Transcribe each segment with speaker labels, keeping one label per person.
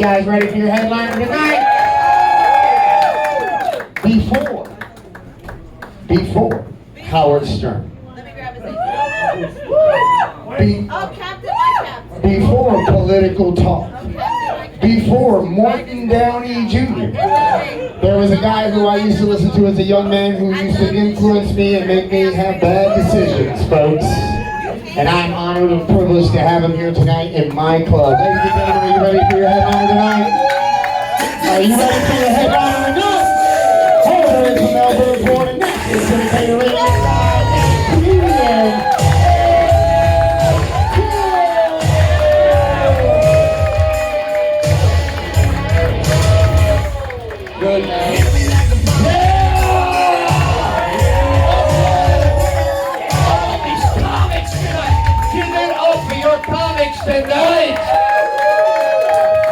Speaker 1: Guys, ready for your headliner tonight? Before Howard Stern.
Speaker 2: Let me grab his name. Captain, my captain.
Speaker 1: Before political talk.
Speaker 2: Captain, my captain.
Speaker 1: Before Morton Downey Jr. There was a guy who I used to listen to as a young man who used to influence me and make me have bad decisions, folks. And I'm honored and privileged to have him here tonight in my club. Ladies and gentlemen, are you ready for your headliner tonight? Are you ready for your headliner or not? Hey, there is a Melbourne born and next is going to take a ring comedian. Good night.
Speaker 3: Tonight,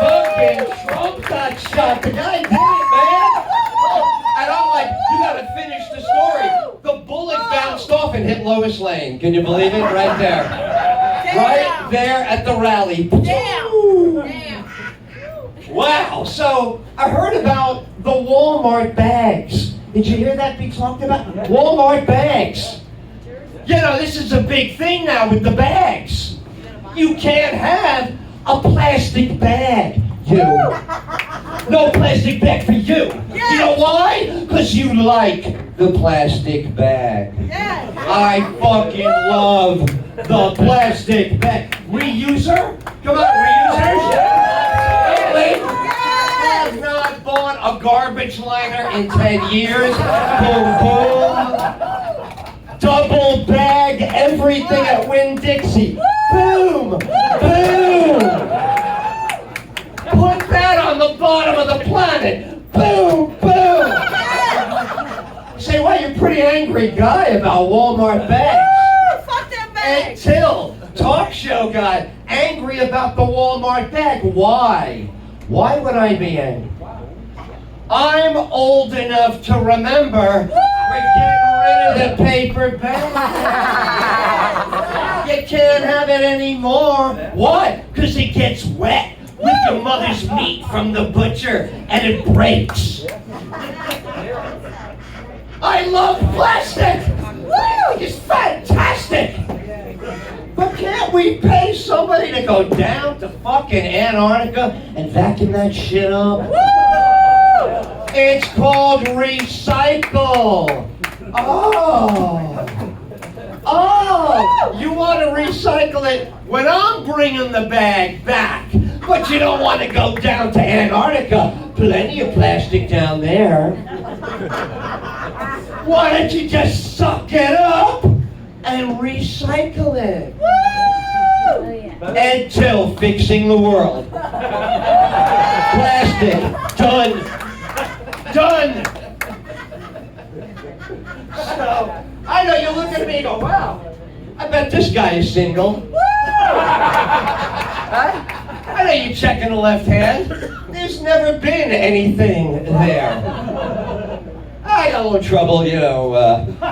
Speaker 3: fucking Trump got shot. The guy did it, man. And I'm like, you gotta finish the story. The bullet bounced off and hit Lois Lane. Can you believe it? Right there. Right there at the rally.
Speaker 2: Damn.
Speaker 3: Wow. So I heard about the Walmart bags. Did you hear that be talked about? Walmart bags. You know, this is a big thing now with the bags. You can't have a plastic bag, you. No plastic bag for you.
Speaker 2: Yes.
Speaker 3: You know why? Because you like the plastic bag.
Speaker 2: Yes.
Speaker 3: I fucking love the plastic bag. Reuser? Come on, reusers? Really? I have not bought a garbage liner in 10 years. Boom, boom. Double bag everything at Winn-Dixie. Boom! Boom! Put that on the bottom of the planet. Boom! Boom! Say, well, you're a pretty angry guy about Walmart bags.
Speaker 2: Fuck that
Speaker 3: And
Speaker 2: bag.
Speaker 3: Tyll, talk show guy, angry about the Walmart bag. Why? Why would I be angry? I'm old enough to remember we're getting rid of the paper bag. You can't have it anymore. Why? Because it gets wet with your mother's meat from the butcher and it breaks. I love plastic. Woo! It's fantastic. But can't we pay somebody to go down to fucking Antarctica and vacuum that shit up? Woo! It's called recycle. Oh, you want to recycle it when I'm bringing the bag back, but you don't want to go down to Antarctica. Plenty of plastic down there. Why don't you just suck it up and recycle it? Ed Tyll fixing the world. Plastic, done. Done. So, I know you look at me and go, wow, I bet this guy is single. I know you checking the left hand. There's never been anything there. I got a little trouble, you know,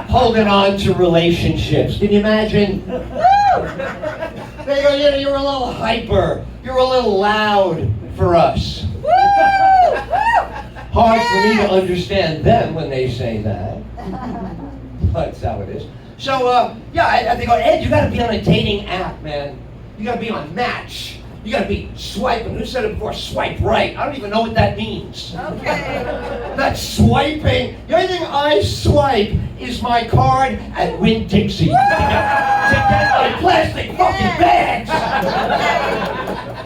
Speaker 3: holding on to relationships. Can you imagine? They go, you know, you're a little hyper. You're a little loud for us. Hard for me to understand them when they say that. That's how it is. So, yeah, I think, Ed, you gotta be on a dating app, man. You gotta be on Match. You gotta be swiping. Who said it before? Swipe right. I don't even know what that means.
Speaker 2: Okay.
Speaker 3: That's swiping. The only thing I swipe is my card at Winn-Dixie to get my plastic fucking bags.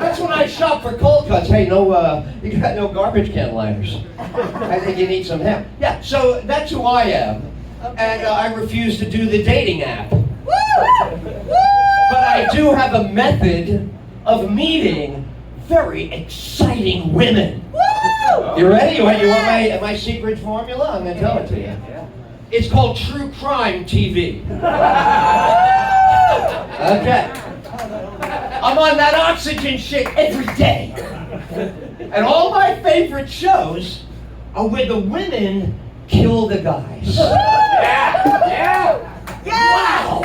Speaker 3: That's when I shop for cold cuts. Hey, no, you got no garbage can liners. I think you need some help. Yeah, so that's who I am. And I refuse to do the dating app. But I do have a method of meeting very exciting women. You ready? You want my secret formula? I'm going to tell it to you. It's called True Crime TV. Okay. I'm on that oxygen shit every day. And all my favorite shows are where the women kill the guys.
Speaker 2: Yeah.
Speaker 3: Wow.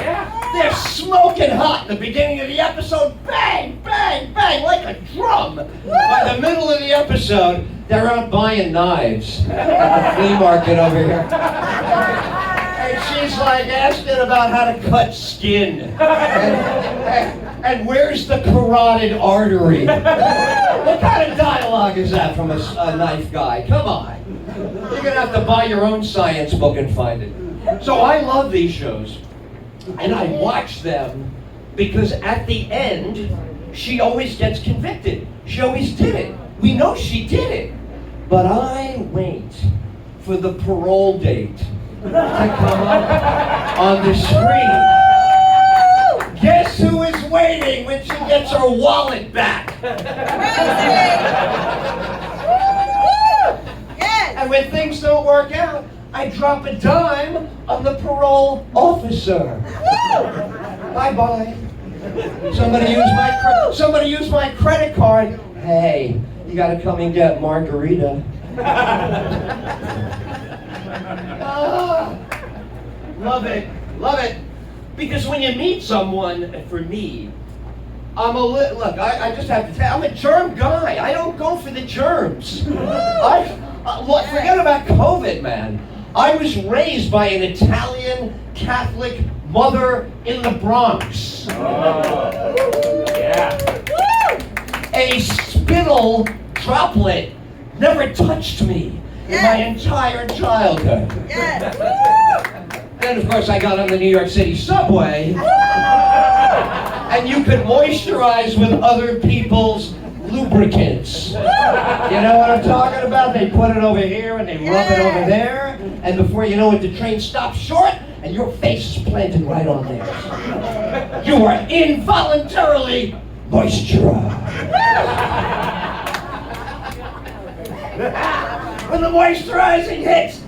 Speaker 3: They're smoking hot in the beginning of the episode. Bang, bang, bang, like a drum. By the middle of the episode, they're out buying knives at the flea market over here. And she's like asking about how to cut skin. And where's the carotid artery? What kind of dialogue is that from a knife guy? Come on. You're gonna have to buy your own science book and find it. So I love these shows. And I watch them because at the end, she always gets convicted. She always did it. We know she did it. But I wait for the parole date to come up on the screen. Guess who is waiting when she gets her wallet back?
Speaker 2: Yes.
Speaker 3: And when things don't work out, I drop a dime on the parole officer. Bye-bye. Somebody use my credit card. Hey, you gotta come and get margarita. Love it. Love it. Because when you meet someone, for me, look, I just have to tell you, I'm a germ guy. I don't go for the germs. Forget about COVID, man. I was raised by an Italian Catholic mother in the Bronx. Yeah. A spittle droplet never touched me in my entire childhood.
Speaker 2: Yes.
Speaker 3: Then, of course, I got on the New York City subway, and you could moisturize with other people's lubricants. You know what I'm talking about? They put it over here and they rub it over there, and before you know it, the train stops short, and your face is planted right on there. You are involuntarily moisturized. When the moisturizing hits,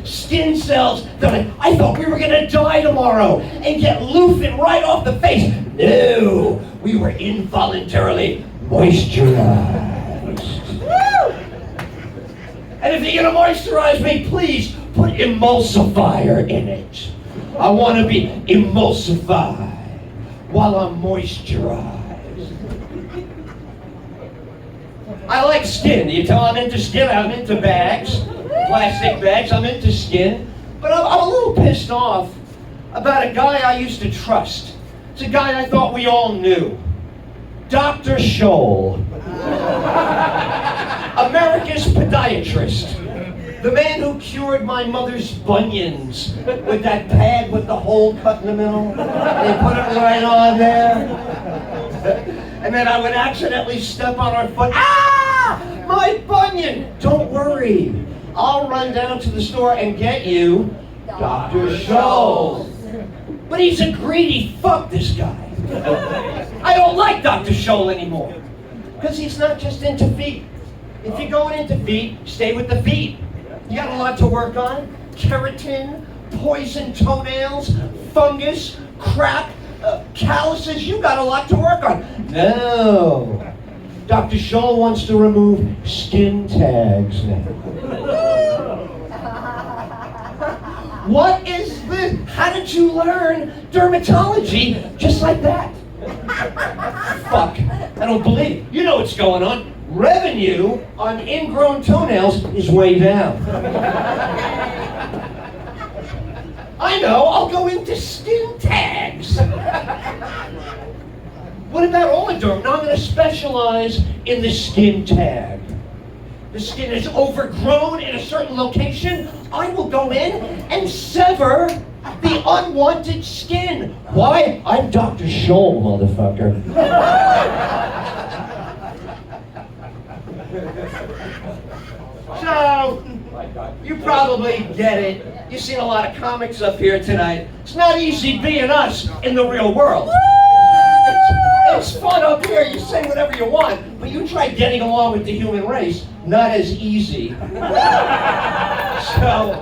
Speaker 3: skin cells, they're like, I thought we were gonna die tomorrow and get loofing right off the face. No, we were involuntarily moisturized. And if you're gonna moisturize me, please put emulsifier in it. I wanna be emulsified while I'm moisturized. I like skin. You tell I'm into skin, I'm into bags. Plastic bags, I'm into skin. But I'm a little pissed off about a guy I used to trust. It's a guy I thought we all knew. Dr. Scholl. America's podiatrist. The man who cured my mother's bunions with that pad with the hole cut in the middle. They put it right on there. And then I would accidentally step on her foot. Ah! My bunion! Don't worry. I'll run down to the store and get you Dr. Scholl. But he's a greedy fuck, this guy. I don't like Dr. Scholl anymore. Because he's not just into feet. If you're going into feet, stay with the feet. You got a lot to work on. Keratin, poison toenails, fungus, crap, calluses. You got a lot to work on. No. Dr. Scholl wants to remove skin tags now. What is this? How did you learn dermatology just like that? Fuck. I don't believe it. You know what's going on. Revenue on ingrown toenails is way down. I know, I'll go into skin tags. What about all the derm? Now I'm going to specialize in the skin tag. The skin is overgrown in a certain location. I will go in and sever the unwanted skin. Why? I'm Dr. Scholl, motherfucker. So, you probably get it. You've seen a lot of comics up here tonight. It's not easy being us in the real world. It's fun up here, you say whatever you want, but you try getting along with the human race, not as easy. So,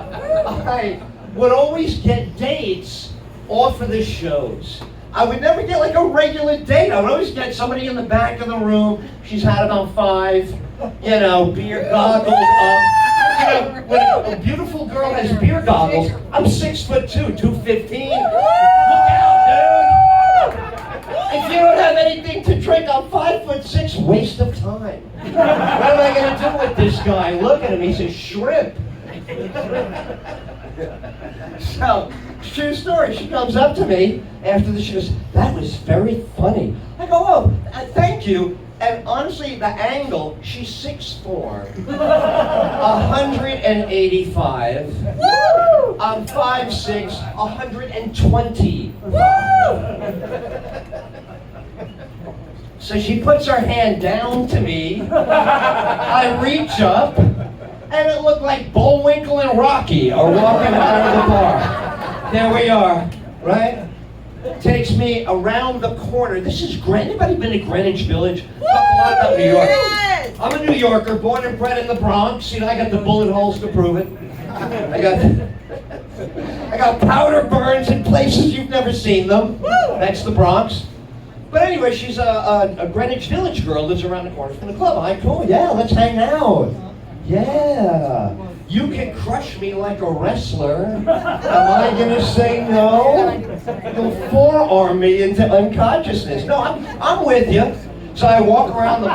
Speaker 3: I would always get dates off of the shows. I would never get like a regular date. I would always get somebody in the back of the room. She's had about 5, beer goggled up. You know, when a beautiful girl has beer goggles, I'm 6'2", 215. Look out, dude! If you don't have anything to drink, I'm 5'6", waste of time. What am I gonna do with this guy? Look at him, he's a shrimp. So, true story, she comes up to me after the show, she goes, that was very funny. I go, oh, thank you. And honestly, the angle, she's 6'4", 185. I'm 5'6", 120. So she puts her hand down to me. I reach up, and it looked like Bullwinkle and Rocky are walking out of the bar. There we are, right? Takes me around the corner. This is anybody been to Greenwich Village? Talk a lot about New York.
Speaker 2: Yes.
Speaker 3: I'm a New Yorker, born and bred in the Bronx. You know, I got the bullet holes to prove it. I got powder burns in places you've never seen them. That's the Bronx. But anyway, she's a Greenwich Village girl, lives around the corner from the club. I'm like, cool, yeah, let's hang out. Yeah. You can crush me like a wrestler. Am I gonna say no? You'll forearm me into unconsciousness. No, I'm with you. So I walk around the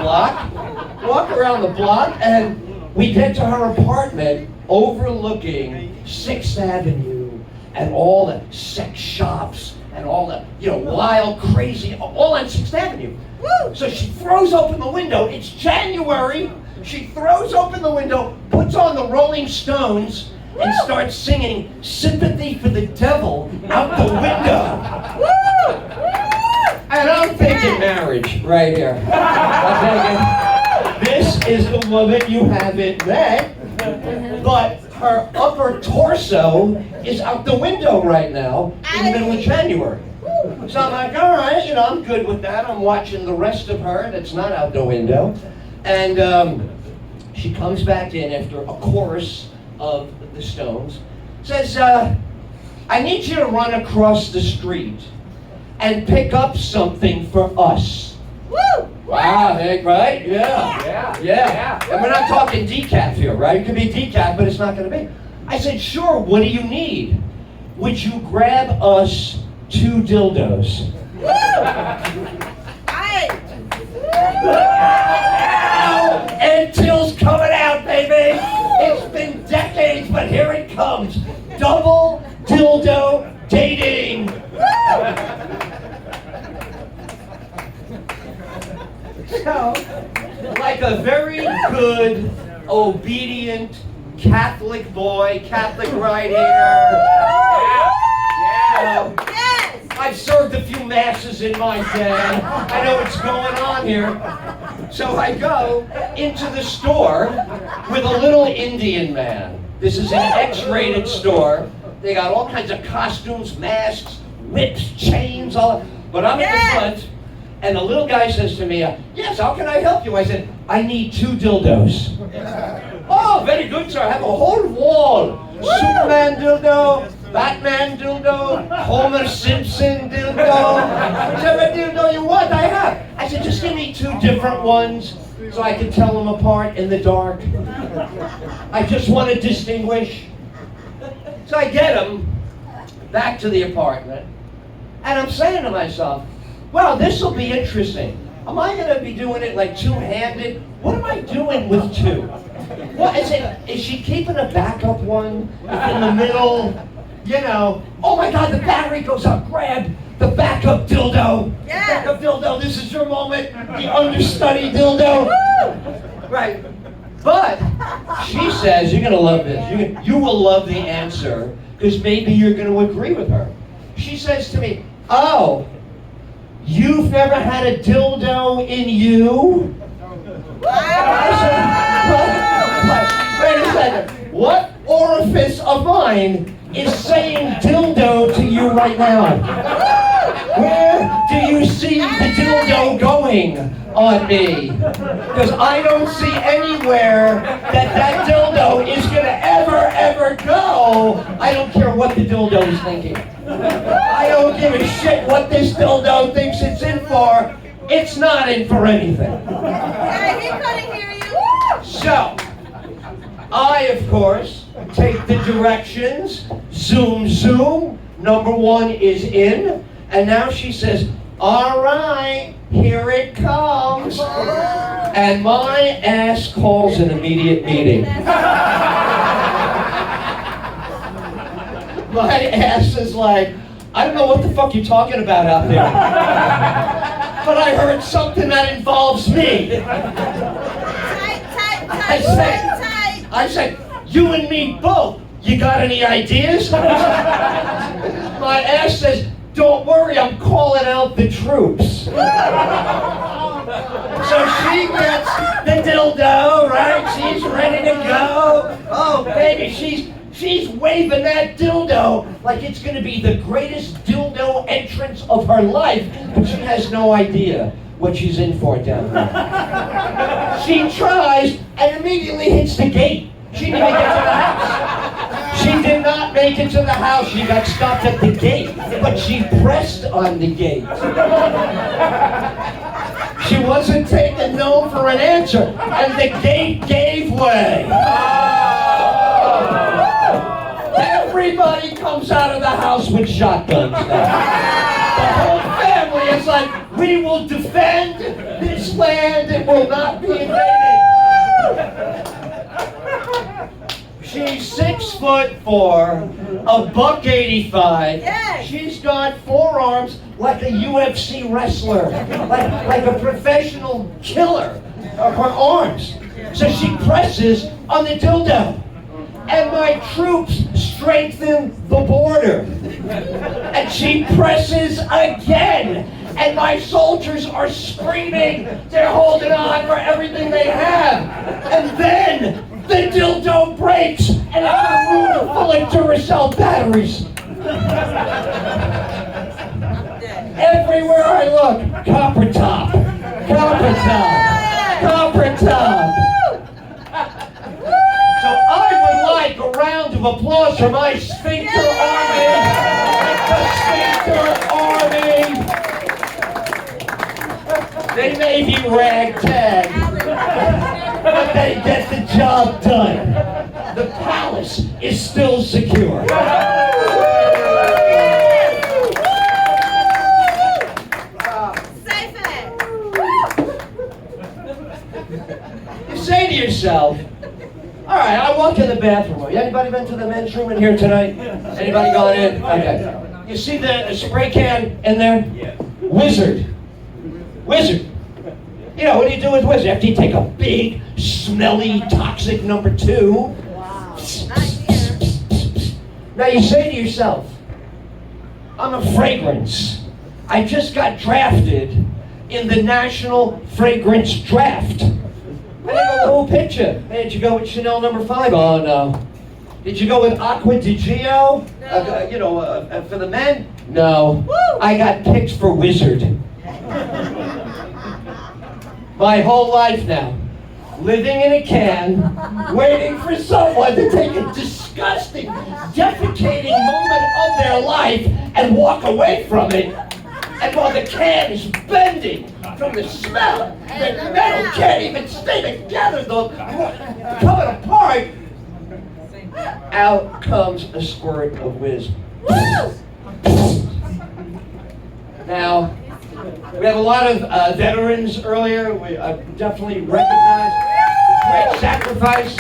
Speaker 3: block, and we get to her apartment overlooking 6th Avenue and all the sex shops and all the, wild, crazy, all on 6th Avenue. So she throws open the window. It's January. She throws open the window, puts on the Rolling Stones, and starts singing Sympathy for the Devil out the window. And I'm thinking marriage right here. I'm thinking, this is the woman you haven't met, but her upper torso is out the window right now in the middle of January. So I'm like, all right, I'm good with that. I'm watching the rest of her that's not out the window. And she comes back in after a chorus of the Stones, says, I need you to run across the street and pick up something for us.
Speaker 2: Woo!
Speaker 3: Wow, right? Yeah. And we're not talking decaf here, right? It could be decaf, but it's not going to be. I said, sure, what do you need? Would you grab us 2 dildos? And Till's coming out, baby! It's been decades, but here it comes. Double dildo dating! So, like a very good, obedient Catholic boy, Catholic right here. Yeah.
Speaker 2: Yes.
Speaker 3: I've served a few masses in my day. I know what's going on here. So I go into the store with a little Indian man. This is an X-rated store. They got all kinds of costumes, masks, whips, chains, all. But I'm at the front, and the little guy says to me, yes, how can I help you? I said, I need 2 dildos. Oh, very good, sir. I have a whole wall. Superman dildo, Batman dildo, Homer Simpson dildo. Whichever dildo you want, I have. I said, just give me 2 different ones so I can tell them apart in the dark. I just want to distinguish. So I get them back to the apartment, and I'm saying to myself, well, this will be interesting. Am I going to be doing it like two-handed? What am I doing with 2? What is it? Is she keeping a backup one in the middle? Oh my God, the battery goes up. Grab the backup dildo.
Speaker 2: Yes.
Speaker 3: Backup dildo, this is your moment. The understudy dildo. Right. But she says, you're going to love this. You will love the answer, because maybe you're going to agree with her. She says to me, oh, you've never had a dildo in you? I said, wait a second. What orifice of mine is saying dildo to you right now? Where do you see the dildo going on me? Because I don't see anywhere that dildo is going to ever go. I don't care what the dildo is thinking. I don't give a shit what this dildo thinks it's in for. It's not in for anything.
Speaker 2: He couldn't hear you.
Speaker 3: So, I, of course, take the directions. Zoom, zoom. Number one is in. And now she says, all right, here it comes. And my ass calls an immediate meeting. My ass is like, I don't know what the fuck you're talking about out there. But I heard something that involves me. I said, you and me both. You got any ideas? My ass says, don't worry, I'm calling out the troops. So she gets the dildo, right? She's ready to go. Oh, baby, she's waving that dildo like it's going to be the greatest dildo entrance of her life, but she has no idea what she's in for down there. She tries and immediately hits the gate. She didn't even get to the house. She did not make it to the house. She got stopped at the gate, but she pressed on the gate. She wasn't taking no for an answer, and the gate gave way. Everybody comes out of the house with shotguns now. The whole family is like, we will defend this land. It will not be invaded. She's 6'4", $185.
Speaker 2: Yes.
Speaker 3: She's got forearms like a UFC wrestler, like a professional killer of her arms. So she presses on the dildo. And my troops strengthen the border. And she presses again. And my soldiers are screaming. They're holding on for everything they have. And then the dildo breaks, and I'm a room full of Duracell batteries. Everywhere I look, copper top, copper top, copper top. So I would like a round of applause for my sphincter army, the sphincter army. They may be ragtag, but they get the job done. The palace is still secure.
Speaker 2: Safe it.
Speaker 3: You say to yourself, all right, I walk in the bathroom. Anybody been to the men's room in here tonight? Anybody gone in? Okay. You see the spray can in there? Yeah. Wizard. Wizard. You know, what do you do with Wizard? After you take a big, smelly, toxic number 2.
Speaker 2: Wow.
Speaker 3: Now you say to yourself, I'm a fragrance. I just got drafted in the National Fragrance Draft. I got a whole picture. Hey, did you go with Chanel number 5? Oh, no. Did you go with Aqua di Gio?
Speaker 2: No.
Speaker 3: For the men? No.
Speaker 2: Woo!
Speaker 3: I got picked for Wizard. My whole life now, living in a can, waiting for someone to take a disgusting, defecating moment of their life and walk away from it. And while the can is bending from the smell, the metal can't even stay together, though, coming apart, out comes a squirt of whiz.
Speaker 2: Woo!
Speaker 3: Now, we have a lot of veterans earlier. We definitely recognize the great sacrifice.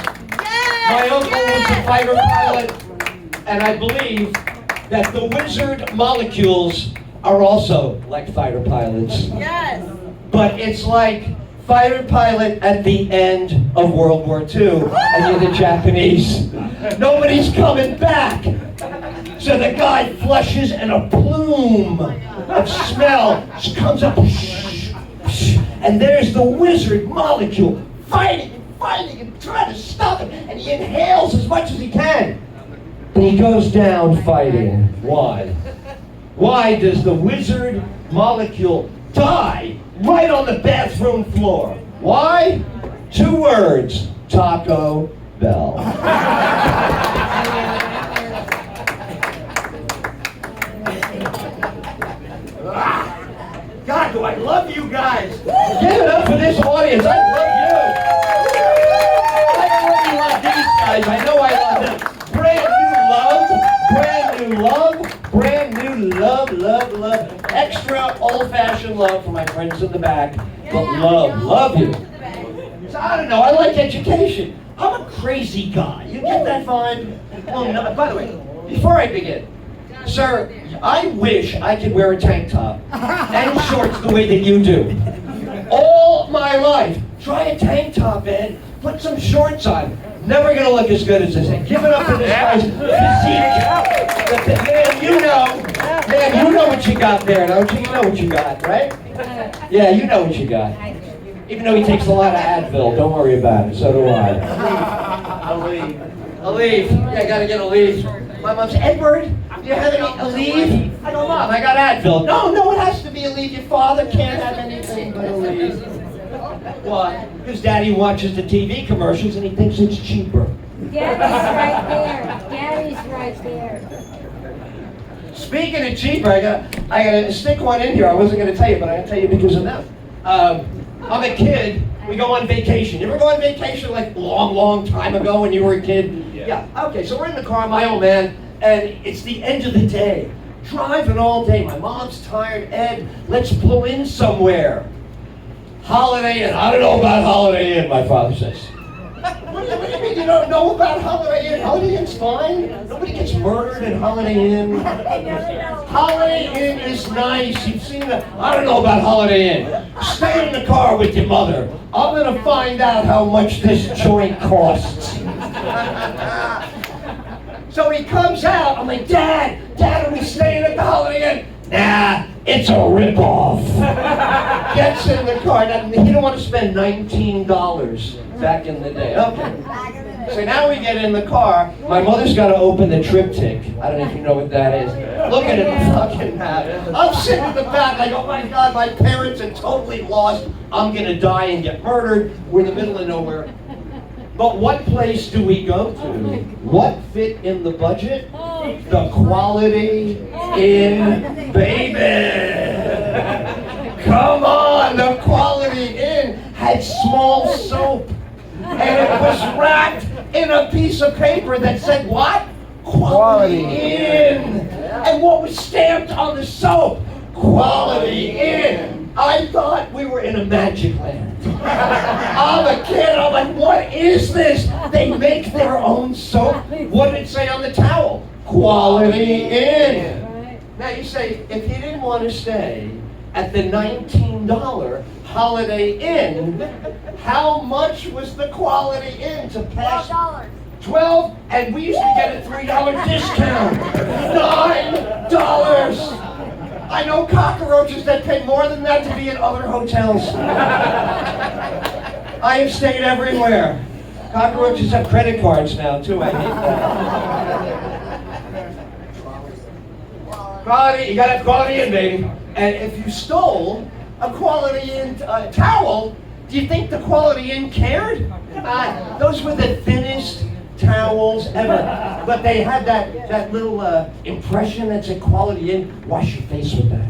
Speaker 3: My uncle was a fighter pilot, and I believe that the Wizard molecules are also like fighter pilots.
Speaker 2: Yes.
Speaker 3: But it's like fighter pilot at the end of World War II, and you're the Japanese. Nobody's coming back. So the guy flushes, and a plume of smell comes up, and there's the Wizard molecule fighting and trying to stop it, and he inhales as much as he can. And he goes down fighting. Why? Why does the Wizard molecule die right on the bathroom floor? Why? 2 words: Taco Bell. God, do I love you guys! Give it up for this audience. I love you. I love you like these guys. love, extra old-fashioned love for my friends in the back, but love you. So I don't know, I like education. I'm a crazy guy. You get that vibe? Oh, no, by the way, before I begin, sir, I wish I could wear a tank top and shorts the way that you do. All my life. Try a tank top, Ed. Put some shorts on. Never gonna look as good as this thing. Give it up for this guy's physique. Man, you know what you got there, don't you? You know what you got, right? Yeah, you know what you got. Even though he takes a lot of Advil, don't worry about it. So do I. Aleve. Yeah, I gotta get Aleve. My mom's, Edward, do you have any Aleve? I go, Mom, I got Advil. No, it has to be Aleve. Your father can't have anything but Aleve. Why? Because Daddy watches the TV commercials and he thinks it's cheaper.
Speaker 4: Daddy's right there.
Speaker 3: Speaking of cheaper, I gotta stick one in here. I wasn't gonna tell you, but I'm gonna tell you because of them. I'm a kid. We go on vacation. You ever go on vacation like long time ago when you were a kid? Yeah. Okay, so we're in the car, my old man, and it's the end of the day. Driving all day. My mom's tired. Ed, let's pull in somewhere. Holiday Inn. I don't know about Holiday Inn, my father says. What do you mean you don't know about Holiday Inn? Holiday Inn's fine. Nobody gets murdered in Holiday Inn. Holiday Inn is nice. You've seen it. I don't know about Holiday Inn. Stay in the car with your mother. I'm going to find out how much this joint costs. So he comes out. I'm like, Dad, are we staying at the Holiday Inn? Nah, it's a ripoff. Gets in the car. He didn't want to spend $19 back in the day. Okay. So now we get in the car. My mother's got to open the triptych. I don't know if you know what that is. Look at the fucking map. I'm sitting in the back like, oh my God, my parents are totally lost. I'm going to die and get murdered. We're in the middle of nowhere. But what place do we go to? What fit in the budget? The Quality Inn, baby! Come on, the Quality Inn had small soap. And it was wrapped in a piece of paper that said what? Quality Inn. And what was stamped on the soap? Quality Inn. I thought we were in a magic land. I'm a kid, I'm like, what is this? They make their own soap. What did it say on the towel? Quality Inn. Now you say, if you didn't want to stay at the $19 Holiday Inn, how much was the Quality Inn to pass? $12, and we used to get a $3 discount. $9. I know cockroaches that pay more than that to be in other hotels. I have stayed everywhere. Cockroaches have credit cards now too. I hate that. Quality, you gotta have Quality Inn, baby. And if you stole a Quality Inn towel, do you think the Quality Inn cared? Those were the thinnest towels ever. But they had that little impression that said Quality Inn. Wash your face with that.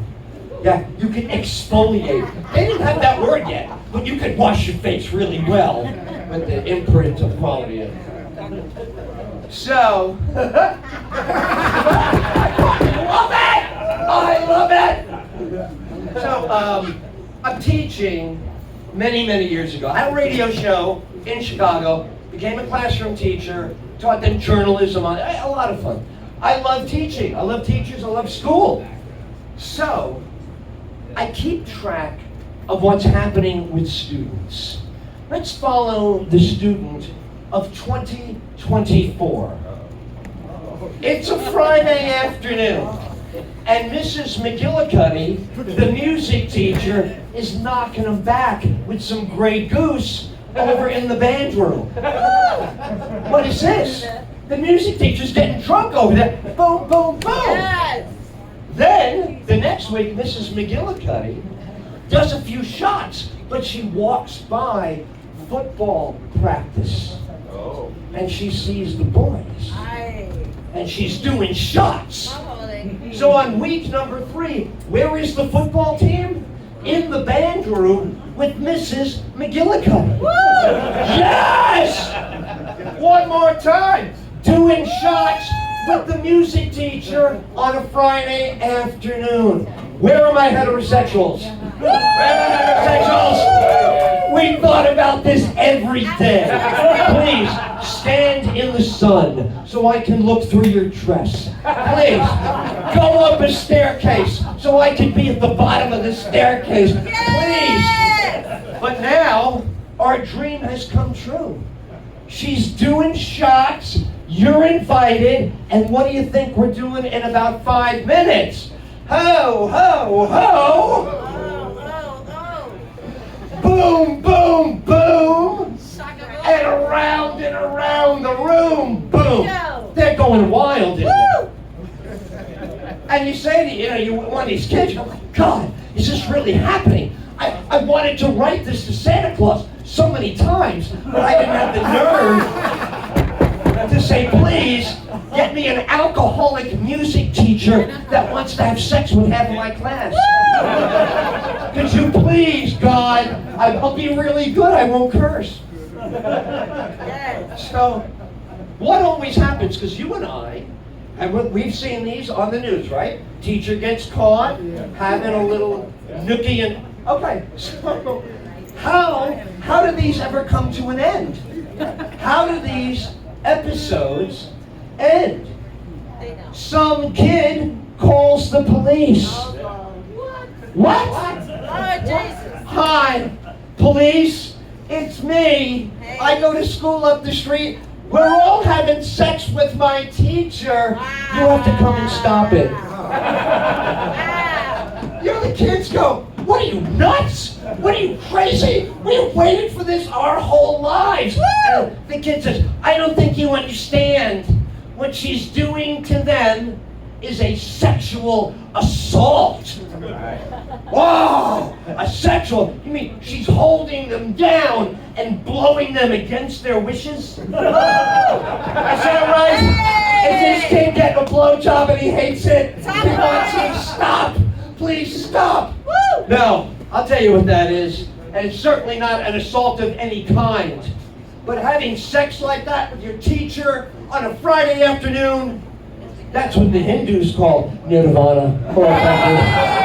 Speaker 3: Yeah, you can exfoliate. They didn't have that word yet, but you could wash your face really well with the imprint of Quality Inn. So, I love it! So, I'm teaching many years ago. I had a radio show in Chicago, became a classroom teacher, taught them journalism, a lot of fun. I love teaching, I love teachers, I love school. So, I keep track of what's happening with students. Let's follow the student of 2024. It's a Friday afternoon, and Mrs. McGillicuddy, the music teacher, is knocking them back with some Grey Goose over in the band room. What is this? The music teacher's getting drunk over there. Boom, boom, boom. Yes. Then, the next week, Mrs. McGillicuddy does a few shots, but she walks by football practice. Oh. And she sees the boys. And she's doing shots. So on week number 3, where is the football team? In the band room with Mrs. McGillicuddy. Woo! Yes! One more time. Doing shots with the music teacher on a Friday afternoon. Where are my heterosexuals? Where are my heterosexuals? We thought about this every day. Please, stand in the sun so I can look through your dress. Please, go up a staircase so I can be at the bottom of the staircase. Please. But now, our dream has come true. She's doing shots, you're invited, and what do you think we're doing in about 5 minutes? Ho, ho, ho! Boom, boom, boom! And around the room, boom! They're going wild in there. And you say to one of these kids, oh my God, is this really happening? I wanted to write this to Santa Claus so many times, but I didn't have the nerve to say, please, get me an alcoholic music teacher that wants to have sex with half of my class. Could you please, God, I'll be really good, I won't curse. So, what always happens, because you and I, and we've seen these on the news, right? Teacher gets caught having a little nookie and, okay, so how do these ever come to an end? How do these episodes end? Some kid calls the police. What? Hi, police, it's me. I go to school up the street. We're all having sex with my teacher. You have to come and stop it. The kids go, what are you, nuts? What are you, crazy? We waited for this our whole lives. And the kid says, I don't think you understand. What she's doing to them is a sexual assault. Whoa, a sexual, you mean she's holding them down and blowing them against their wishes? Is that right? Is this kid getting a blowjob and he hates it? He wants to stop. Please stop. No, I'll tell you what that is. And it's certainly not an assault of any kind. But having sex like that with your teacher on a Friday afternoon, that's what the Hindus call nirvana. Oh, thank you.